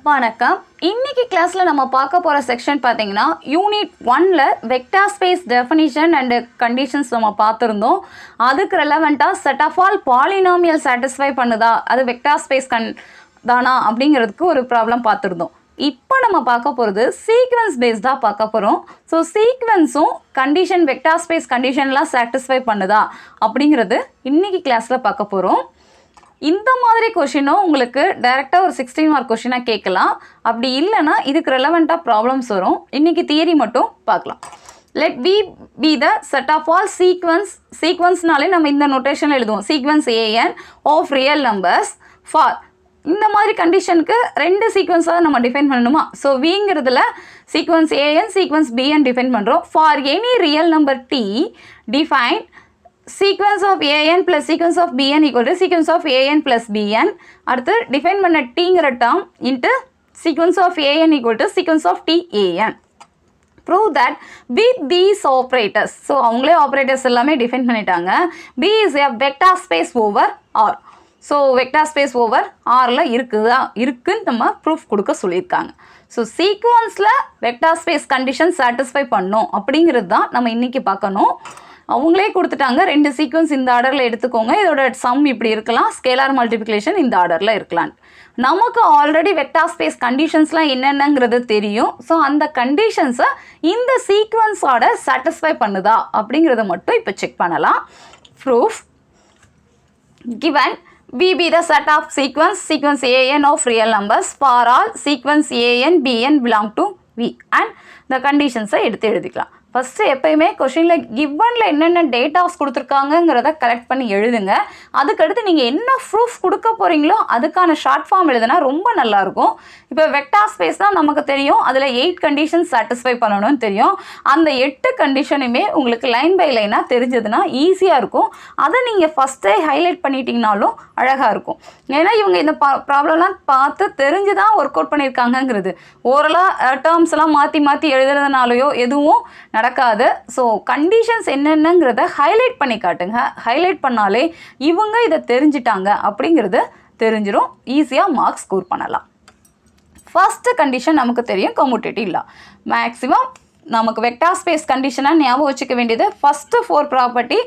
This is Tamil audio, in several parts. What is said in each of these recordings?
வணக்கம். இன்னைக்கு கிளாஸ்ல நம்ம பார்க்க போற செக்ஷன் பாத்தீங்கன்னா யூனிட் 1ல vector space definition and conditions நம்ம பார்த்திருந்தோம். அதுக்கு ரெலவெண்டா set of all polynomial satisfy பண்ணுதா, அது வெக்டார் ஸ்பேஸ் தானா அப்படிங்கிறதுக்கு ஒரு ப்ராப்ளம் பார்த்துருந்தோம். இப்போ நம்ம பார்க்க போகிறது சீக்வன்ஸ் பேஸ்டாக பார்க்க போகிறோம். ஸோ சீக்வன்ஸும் கண்டிஷன் வெக்டார் ஸ்பேஸ் கண்டிஷன்லாம் சாட்டிஸ்ஃபை பண்ணுதா அப்படிங்கிறது இன்றைக்கி கிளாஸில் பார்க்க போகிறோம். இந்த மாதிரி கொஷினும் உங்களுக்கு டைரெக்டாக ஒரு 16 மார்க் கொஷினாக கேட்கலாம். அப்படி இல்லைன்னா இதுக்கு ரெலவெண்ட்டாக ப்ராப்ளம்ஸ் வரும். இன்றைக்கி தியரி மட்டும் பார்க்கலாம். Let V be the set of all சீக்வன்ஸ்னாலே நம்ம இந்த நோட்டேஷன் எழுதுவோம். Sequence a n of real numbers for இந்த மாதிரி கண்டிஷனுக்கு 2 சீக்வன்ஸாக நம்ம டிஃபைன் பண்ணணுமா? ஸோ விங்கிறதுல sequence a n sequence b n define பண்ணுறோம். For any real number t define sequence of an plus sequence of bn equal to sequence of an plus bn. அடுத்து டிஃபைன் பண்ண tங்கிற term into sequence of an equal to sequence of t an. Prove that with these operators, so அவங்களே operators எல்லாமே டிஃபைன் பண்ணிட்டாங்க. B is a vector space over R. So vector space over ஆரில் இருக்குன்னு நம்ம ப்ரூஃப் கொடுக்க சொல்லியிருக்காங்க. ஸோ சீக்வன்ஸில் வெக்டார் ஸ்பேஸ் கண்டிஷன் சாட்டிஸ்ஃபை பண்ணோம் அப்படிங்கிறது தான் நம்ம இன்றைக்கி பார்க்கணும். அவங்களே கொடுத்துட்டாங்க 2 சீக்வன்ஸ் இந்த ஆர்டரில் எடுத்துக்கோங்க, இதோட சம் இப்படி இருக்கலாம், ஸ்கேலார் மல்டிப்ளிகேஷன் இந்த ஆர்டரில் இருக்கலாம். நமக்கு ஆல்ரெடி வெக்டார் ஸ்பேஸ் கண்டிஷன்ஸ்லாம் என்னென்னங்கிறது தெரியும். ஸோ அந்த கண்டிஷன்ஸை இந்த சீக்வன்ஸோட சாட்டிஸ்ஃபை பண்ணுதா அப்படிங்கிறத மட்டும் இப்போ செக் பண்ணலாம். Proof given V be the set of sequence an of real numbers for all sequence an bn belong to V and the conditions எடுத்து எழுதிக்கலாம். ஃபஸ்ட்டு எப்போயுமே கொஷினில் கிவனில் என்னென்ன டேட்டாஸ் கொடுத்துருக்காங்கங்கிறத கலெக்ட் பண்ணி எழுதுங்க. அதுக்கடுத்து நீங்கள் என்ன ப்ரூஃப் கொடுக்க போகிறீங்களோ அதுக்கான ஷார்ட் ஃபார்ம் எழுதுனா ரொம்ப நல்லாயிருக்கும். இப்போ வெக்டார் ஸ்பேஸ் தான் நமக்கு தெரியும், அதில் 8 கண்டிஷன்ஸ் சாட்டிஸ்ஃபை பண்ணணும்னு தெரியும். அந்த 8 கண்டிஷனுமே உங்களுக்கு லைன் பை லைனாக தெரிஞ்சதுன்னா ஈஸியாக இருக்கும். அதை நீங்கள் ஃபஸ்ட்டே ஹைலைட் பண்ணிட்டீங்கனாலும் அழகாக இருக்கும். ஏன்னா இவங்க இந்த ப்ராப்ளம்லாம் பார்த்து தெரிஞ்சு தான் ஒர்க் அவுட் பண்ணியிருக்காங்கங்கிறது. ஓரலாக டேர்ம்ஸ் எல்லாம் மாற்றி மாற்றி எழுதுறதுனாலையோ எதுவும் நடக்காது. ஸோ கண்டிஷன்ஸ் என்னென்னங்கிறத ஹைலைட் பண்ணி காட்டுங்க. ஹைலைட் பண்ணாலே இவங்க இதை தெரிஞ்சிட்டாங்க அப்படிங்கிறது தெரிஞ்சிடும். ஈஸியாக மார்க்ஸ் ஸ்கோர் பண்ணலாம். ஃபஸ்ட்டு கண்டிஷன் நமக்கு தெரியும், கம்யூட்டேட்டிவ் லா. மேக்ஸிமம் நமக்கு வெக்டார் ஸ்பேஸ் கண்டிஷனாக ஞாபகம் வச்சுக்க வேண்டியது ஃபஸ்ட்டு 4 ப்ராப்பர்ட்டி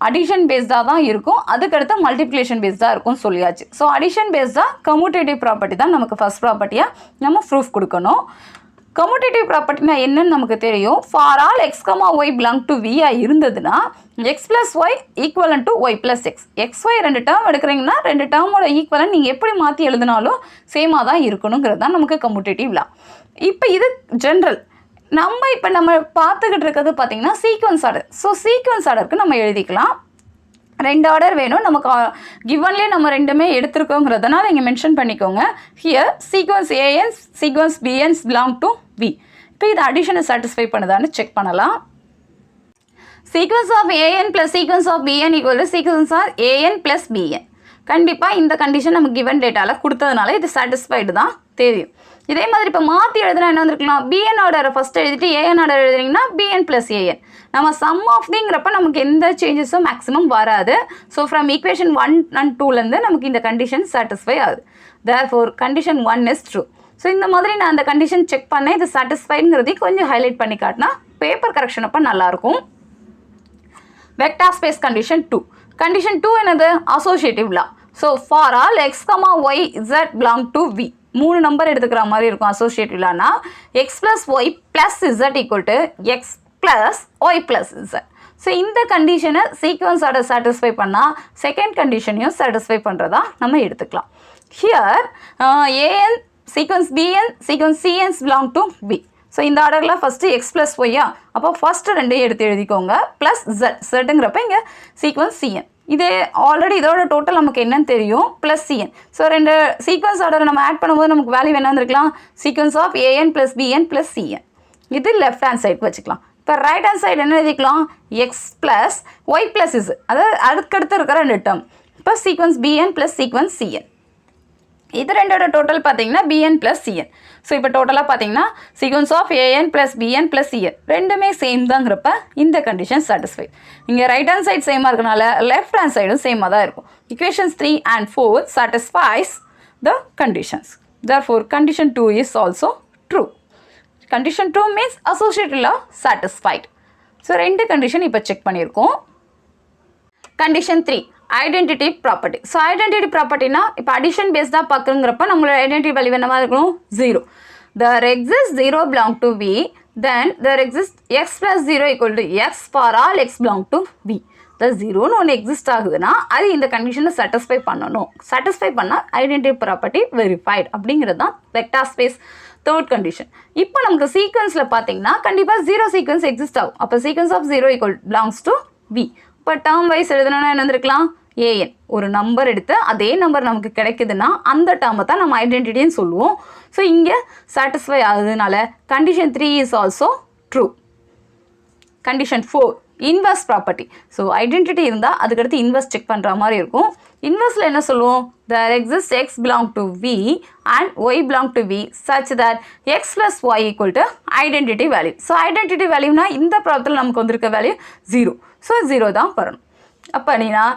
அடிஷன் பேஸ்டாக தான் இருக்கும், அதுக்கடுத்து மல்டிப்ளிகேஷன் பேஸ்டாக இருக்கும்னு சொல்லியாச்சு. ஸோ அடிஷன் பேஸ்டாக கம்யூட்டேட்டிவ் ப்ராப்பர்ட்டி தான் நமக்கு ஃபஸ்ட் ப்ராப்பர்ட்டியாக நம்ம ப்ரூஃப் கொடுக்கணும். கம்யூட்டேட்டிவ் ப்ராப்பர்ட்டினா என்னன்னு நமக்கு தெரியும். For all x comma y belong to வியாக இருந்ததுன்னா x plus y equivalent to y plus x. X y 2 term எடுக்கிறீங்கன்னா 2 டேர்மோட ஈக்குவலன் நீங்கள் எப்படி மாற்றி எழுதினாலும் சேமாக தான் இருக்கணுங்கிறது தான் நமக்கு கம்யூட்டேட்டிவ் லா. இப்போ இது ஜென்ரல். நம்ம பார்த்துக்கிட்டு இருக்கிறது பார்த்தீங்கன்னா சீக்வன்ஸ் ஆர்டர். ஸோ சீக்வன்ஸ் ஆர்டருக்கு நம்ம எழுதிக்கலாம். 2 ஆர்டர் வேணும் நமக்கு. கிவன்லேயே நம்ம 2மே எடுத்துருக்கோங்கிறதுனால இங்கே மென்ஷன் பண்ணிக்கோங்க. Here sequence a n sequence b ns belong to v. இப்போ இது அடிஷனை சாட்டிஸ்ஃபை பண்ணுதான்னு செக் பண்ணலாம். Sequence of a n plus sequence of b n equal to sequence of a n plus b n. கண்டிப்பாக இந்த கண்டிஷன் நம்ம கிவன் டேட்டாவில் கொடுத்ததுனால இது சாட்டிஸ்ஃபைடு தான் தெரியும். இதே மாதிரி இப்போ மாற்றி எழுதுனா என்ன வந்துருக்கலாம், பிஎன் ஆர்டரை ஃபஸ்ட்டு எழுதிட்டு ஏஎன் ஆர்டர் எழுதுனீங்கன்னா பிஎன் ப்ளஸ் ஏஎன். நம்ம சம் ஆஃப் திங்கிறப்ப நமக்கு எந்த சேஞ்சஸும் மேக்ஸிமம் வராது. ஸோ ஃப்ரம் ஈக்குவேஷன் 1 and 2லேருந்து நமக்கு இந்த கண்டிஷன் சாட்டிஸ்ஃபை ஆகுது. Therefore condition 1 is true. So இந்த மாதிரி நான் அந்த கண்டிஷன் செக் பண்ணேன், இது சாட்டிஸ்ஃபைங்கிறதையும் கொஞ்சம் ஹைலைட் பண்ணி காட்டினா பேப்பர் கரெக்ஷன் அப்போ நல்லாயிருக்கும். Vector space condition 2. கண்டிஷன் 2 என்னது? Associative law. So for all x comma y z belong to V. 3 number எடுத்துக்கிற மாதிரி இருக்கும் அசோசியேட்டிவ் லானா. X plus y plus z equal to x plus y plus z. So இந்த கண்டிஷனை சீக்வன்ஸ் ஆர்டர் சாட்டிஸ்ஃபை பண்ணால் செகண்ட் கண்டிஷனையும் சாட்டிஸ்ஃபை பண்ணுறதா நம்ம எடுத்துக்கலாம். Here a n sequence b n sequence c ns belong to B. So இந்த ஆர்டரில் ஃபஸ்ட்டு எக்ஸ் ப்ளஸ் ஒய்யா, அப்போ ஃபஸ்ட்டு 2 எடுத்து எழுதிக்கோங்க. ப்ளஸ் ஜெட்டுங்கிறப்ப இங்கே சீக்வன்ஸ் சிஎன். இதே ஆல்ரெடி இதோட டோட்டல் நமக்கு என்னன்னு தெரியும், ப்ளஸ் சிஎன். ஸோ 2 சீக்வன்ஸ் ஆர்டரை நம்ம ஆட் பண்ணும்போது நமக்கு வேல்யூ என்ன வந்துருக்கலாம், sequence of a n plus b n plus c n. இது லெஃப்ட் ஹேண்ட் சைடு வச்சுக்கலாம். இப்போ ரைட் ஹேண்ட் சைடு என்ன எழுதிக்கலாம், x plus y plus z, அதாவது அடுத்தடுத்து இருக்கிற 2 டேர்ம். இப்போ sequence b n plus sequence c n. இது 2ஓட டோட்டல் பார்த்தீங்கன்னா பிஎன் ப்ளஸ் சிஎன். ஸோ இப்போ டோட்டலாக பார்த்தீங்கன்னா sequence of a n plus b n plus c n 2மே சேம் தாங்கிறப்ப இந்த கண்டிஷன் சாட்டிஸ்ஃபை. இங்கே ரைட் ஹேண்ட் சைடு சேமாக இருக்கனால லெஃப்ட் ஹேண்ட் சைடும் சேமாக தான் இருக்கும். Equations 3 and 4 satisfies the conditions. Therefore, condition 2 is also true. Condition 2 means associated law satisfied. So, ரெண்டு condition இப்போ check பண்ணியிருக்கோம். Condition 3, identity property. So, identity property na இப்போ addition based தான் பார்க்குறப்ப நம்மளோட identity value என்னவா இருக்கணும் 0. There exists 0 belong to V, then there exists x plus 0 equal to x for all x belong to V. The 0 ஒன்று எக்ஸிஸ்ட் ஆகுதுன்னா அது இந்த கண்டிஷனை சாட்டிஸ்ஃபை பண்ணணும். சாட்டிஸ்ஃபை பண்ணால் ஐடென்டிட்டி ப்ராப்பர்ட்டி வெரிஃபைட் அப்படிங்கிறது தான் வெக்டார் ஸ்பேஸ் தேர்ட் கண்டிஷன். இப்போ நமக்கு சீக்வன்ஸில் பார்த்தீங்கன்னா கண்டிப்பாக 0 சீக்வன்ஸ் எக்ஸிஸ்ட் ஆகும். அப்போ sequence of 0 equal belongs to V. இப்போ டேர்ம் வைஸ் எழுதணும்னா என்ன இருந்திருக்கலாம் an. ஒரு நம்பர் எடுத்து அதே நம்பர் நமக்கு கிடைக்குதுன்னா அந்த டேர்மை தான் நம்ம ஐடென்டிட்டின்னு சொல்லுவோம். ஸோ இங்கே சாட்டிஸ்ஃபை ஆகுதுனால condition 3 is also true. Condition 4, inverse property. So identity இருந்தால் அதுக்கடுத்து இன்வெர்ஸ் செக் பண்ணுற மாதிரி இருக்கும். இன்வெர்ஸில் என்ன சொல்லுவோம், there exists x belong to V and y belong to V such that x plus y equal to identity value. So identity வேல்யூனா இந்த ப்ராப்ளத்தில் நமக்கு வந்திருக்க வேல்யூ 0. ஸோ 0 தான் வரணும். அப்போ அப்படின்னா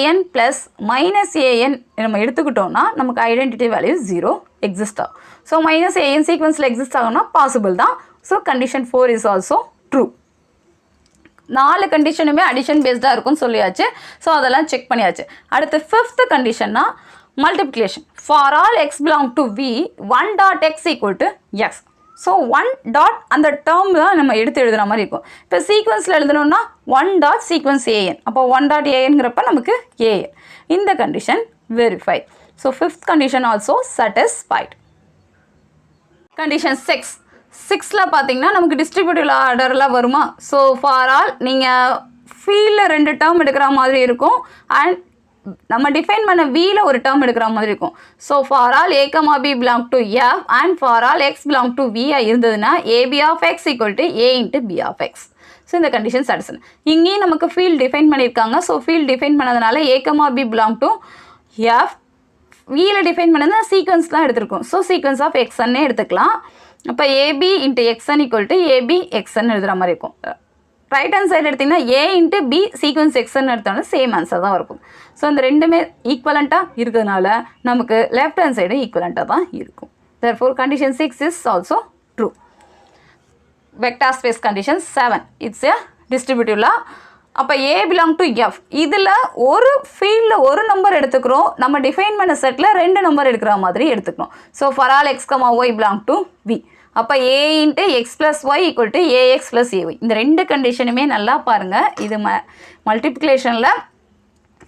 an ப்ளஸ் மைனஸ் an நம்ம எடுத்துக்கிட்டோம்னா நமக்கு ஐடென்டிட்டி வேல்யூ 0 எக்ஸிஸ்ட் ஆகும். ஸோ மைனஸ் an சீக்வன்ஸில் எக்ஸிஸ்ட் ஆகும்னா பாசிபிள் தான். So condition 4 is also true. 4 கண்டிஷனுமே அடிஷன் பேஸ்டாக இருக்கும்னு சொல்லியாச்சு. ஸோ அதெல்லாம் செக் பண்ணியாச்சு. அடுத்து 5th கண்டிஷன்னா multiplication. For all x belong to V 1 dot x equal to x. So 1 dot அந்த டேர்ம் தான் நம்ம எடுத்து எழுதுகிற மாதிரி இருக்கும். இப்போ சீக்வன்ஸில் எழுதணும்னா 1 டாட் சீக்வன்ஸ் an. அப்போ 1 டாட் anங்கிறப்ப நமக்கு an. இந்த condition verified. So 5th condition also satisfied. Condition 6ல் பார்த்தீங்கன்னா நமக்கு டிஸ்ட்ரிபியூட்டிவ் ஆர்டரில் வருமா. ஸோ ஃபார் ஆல் நீங்கள் ஃபீல்டில் 2 டேர்ம் எடுக்கிற மாதிரி இருக்கும் அண்ட் நம்ம டிஃபைன் பண்ண வீல ஒரு டேர்ம் எடுக்கிற மாதிரி இருக்கும். So for all a, b belong to f and for all x belong to v இருந்ததுன்னா ab of x equal to a into b of x. So இந்த கண்டிஷன் சாட்டிஸ்ஃபை. இங்கேயும் நமக்கு ஃபீல்ட் டிஃபைன் பண்ணியிருக்காங்க. ஸோ ஃபீல்ட் டிஃபைன் பண்ணதுனால a, b belong to f, வீல டிஃபைன் பண்ணது சீக்வன்ஸ் தான் எடுத்திருக்கோம். ஸோ சீக்வன்ஸ் ஆஃப் xன்னே எடுத்துக்கலாம். அப்போ a b into x n equal to a b x n எழுதுகிற மாதிரி இருக்கும். ரைட் ஹேண்ட் சைடு எடுத்திங்கன்னா A into B sequence xn எடுத்தாலும் சேம் ஆன்சர் தான் இருக்கும். ஸோ இந்த ரெண்டுமே ஈக்குவலண்ட்டாக இருக்கிறதுனால நமக்கு லெஃப்ட் ஹேண்ட் சைடு ஈக்குவலண்ட்டாக தான் இருக்கும். therefore condition 6 is also true. Vector space condition 7, it's a distributive law. அப்போ ஏ பிலாங் டு எஃப், இதில் ஒரு ஃபீல்டில் ஒரு நம்பர் எடுத்துக்கிறோம், நம்ம டிஃபைன் பண்ண செட்டில் 2 நம்பர் எடுக்கிற மாதிரி எடுத்துக்கணும். So for all x comma y belong to V. அப்போ a into x plus y equal to a x plus a y. இந்த 2 கண்டிஷனுமே நல்லா பாருங்கள். இது மல்டிப்ளிகேஷனில்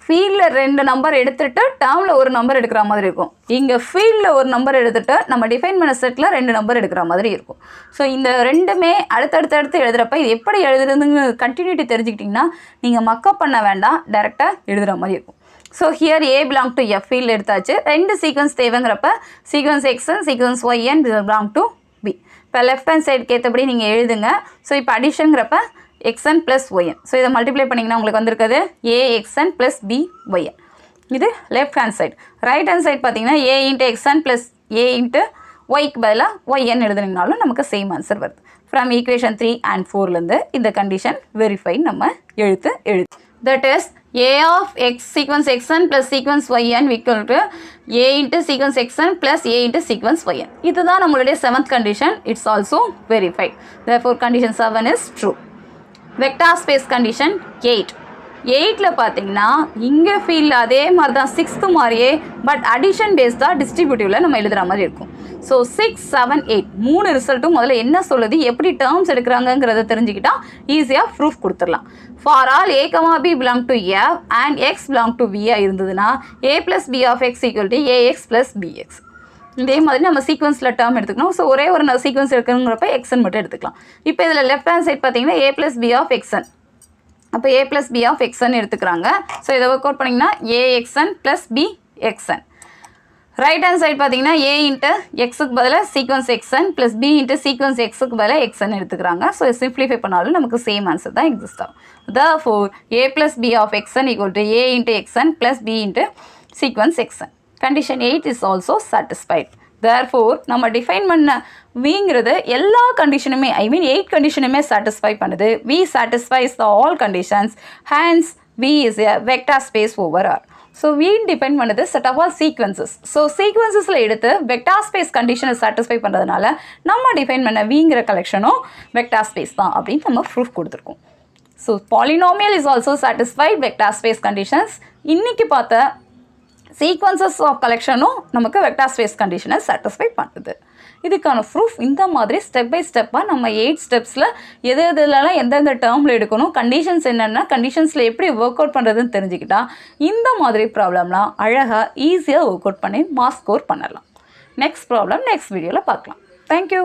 ஃபீல்டில் 2 நம்பர் எடுத்துகிட்டு டேர்மில் ஒரு நம்பர் எடுக்கிற மாதிரி இருக்கும். இங்கே ஃபீல்டில் ஒரு நம்பர் எடுத்துகிட்டு நம்ம டிஃபைன் பண்ண செட்டில் 2 நம்பர் எடுக்கிற மாதிரி இருக்கும். ஸோ இந்த ரெண்டுமே அடுத்தடுத்து எழுதுகிறப்ப இது எப்படி எழுதுறதுன்னு கண்டினியூட்டி தெரிஞ்சுக்கிட்டிங்கன்னா நீங்கள் மக்கப் பண்ண வேண்டாம், டேரெக்டாக எழுதுகிற மாதிரி இருக்கும். So here a belong to f field எடுத்தாச்சு. 2 சீக்வன்ஸ் தேவைங்கிறப்ப sequence x n sequence y n belong to B. இப்போ லெஃப்ட் ஹேண்ட் சைடுக்கு ஏற்றபடி நீங்கள் எழுதுங்க. ஸோ இப்போ அடிஷனுங்கிறப்ப xn ப்ளஸ் ஒய்என். ஸோ இதை மல்டிப்ளை பண்ணிங்கன்னா உங்களுக்கு வந்திருக்குது ஏஎக்ஸ்என் ப்ளஸ் பி ஒய்என். இது left hand side. Right hand side பார்த்தீங்கன்னா a into x n plus a into ஒய்க்கு பதிலாக ஒய்என் எழுதுனீங்கனாலும் நமக்கு சேம் ஆன்சர் வருது. ஃப்ரம் ஈக்குவேஷன் 3 and 4லேருந்து இந்த கண்டிஷன் வெரிஃபை நம்ம எழுத்து. That is a of x sequence xn plus sequence yn equal to a into sequence xn plus a into sequence yn. இதுதான் நம்மளுடைய 7th condition. It's also verified. Therefore condition 7 is true. Vector space condition 8. 8ல பார்த்தீங்கன்னா இங்கே ஃபீல்டில் அதே மாதிரி தான் 6th மாதிரியே பட் அடிஷன் பேஸ்டாக டிஸ்ட்ரிபியூட்டிவில் நம்ம எழுதுகிற மாதிரி இருக்கும். ஸோ 6, 7, 8 3 ரிசல்ட்டும் முதல்ல என்ன சொல்லுது, எப்படி டேர்ம்ஸ் எடுக்கிறாங்கங்கிறத தெரிஞ்சுக்கிட்டா ஈஸியாக ப்ரூஃப் கொடுத்துடலாம். For all a, b belong to f and x belong to v இருந்ததுன்னா a plus b of x equal to ax plus bx. இதே மாதிரி நம்ம சீக்வன்ஸில் டேர்ம் எடுத்துக்கணும். ஸோ ஒரே ஒரு சீக்வன்ஸ் எடுக்கணுங்கிறப்ப எக்ஸன் மட்டும் எடுத்துக்கலாம். இப்போ இதில் லெஃப்ட் ஹேண்ட் சைட் பார்த்தீங்கன்னா a plus b of xn. அப்போ a plus b of xn எடுத்துக்கிறாங்க. ஸோ இதை ஒர்க் அவுட் பண்ணிங்கன்னா axn plus b xn. Right hand side பார்த்தீங்கன்னா a இன்ட்டு எக்ஸுக்கு பதிலாக sequence xn plus b into sequence எக்ஸுக்கு பதிலாக xn எடுத்துக்கிறாங்க. ஸோ சிம்ப்ளிஃபை பண்ணாலும் நமக்கு சேம் ஆன்சர் தான் எக்ஸிஸ்ட் ஆகும். therefore a plus b of xn equal to a into xn plus b into sequence xn. Condition 8 is also satisfied. Therefore, நம்ம டிஃபைன் பண்ண விங்கிறது எல்லா கண்டிஷனுமே 8 கண்டிஷனுமே சாட்டிஸ்ஃபை பண்ணுது. V satisfies the all conditions. Hence, V is a vector space over R. So வீன் டிபெண்ட் பண்ணுது set of all sequences. So சீக்வன்சஸில் எடுத்து வெக்டார் ஸ்பேஸ் கண்டிஷனை சாட்டிஸ்ஃபை பண்ணுறதுனால நம்ம டிஃபைன் பண்ண வீங்கிற கலெக்ஷனும் வெக்டார் ஸ்பேஸ் தான் அப்படின்னு நம்ம ப்ரூஃப் கொடுத்துருக்கோம். So polynomial is also satisfied vector space conditions. இன்றைக்கி பார்த்த சீக்வன்சஸ் ஆஃப் கலெக்ஷனும் நமக்கு வெக்டார் ஸ்பேஸ் கண்டிஷனை சாட்டிஸ்ஃபை பண்ணுது. இதுக்கான ப்ரூஃப் இந்த மாதிரி ஸ்டெப் பை ஸ்டெப்பாக நம்ம 8 ஸ்டெப்ஸில் எதுலலாம் எந்தெந்த டேர்மில் எடுக்கணும், கண்டிஷன்ஸ் என்னென்னா கண்டிஷன்ஸில் எப்படி ஒர்க் அவுட் பண்ணுறதுன்னு தெரிஞ்சுக்கிட்டா இந்த மாதிரி ப்ராப்ளம்லாம் அழகாக ஈஸியாக ஒர்க் அவுட் பண்ணி மார்க்ஸ் ஸ்கோர் பண்ணலாம். நெக்ஸ்ட் ப்ராப்ளம் நெக்ஸ்ட் வீடியோவில் பார்க்கலாம். தேங்க்யூ.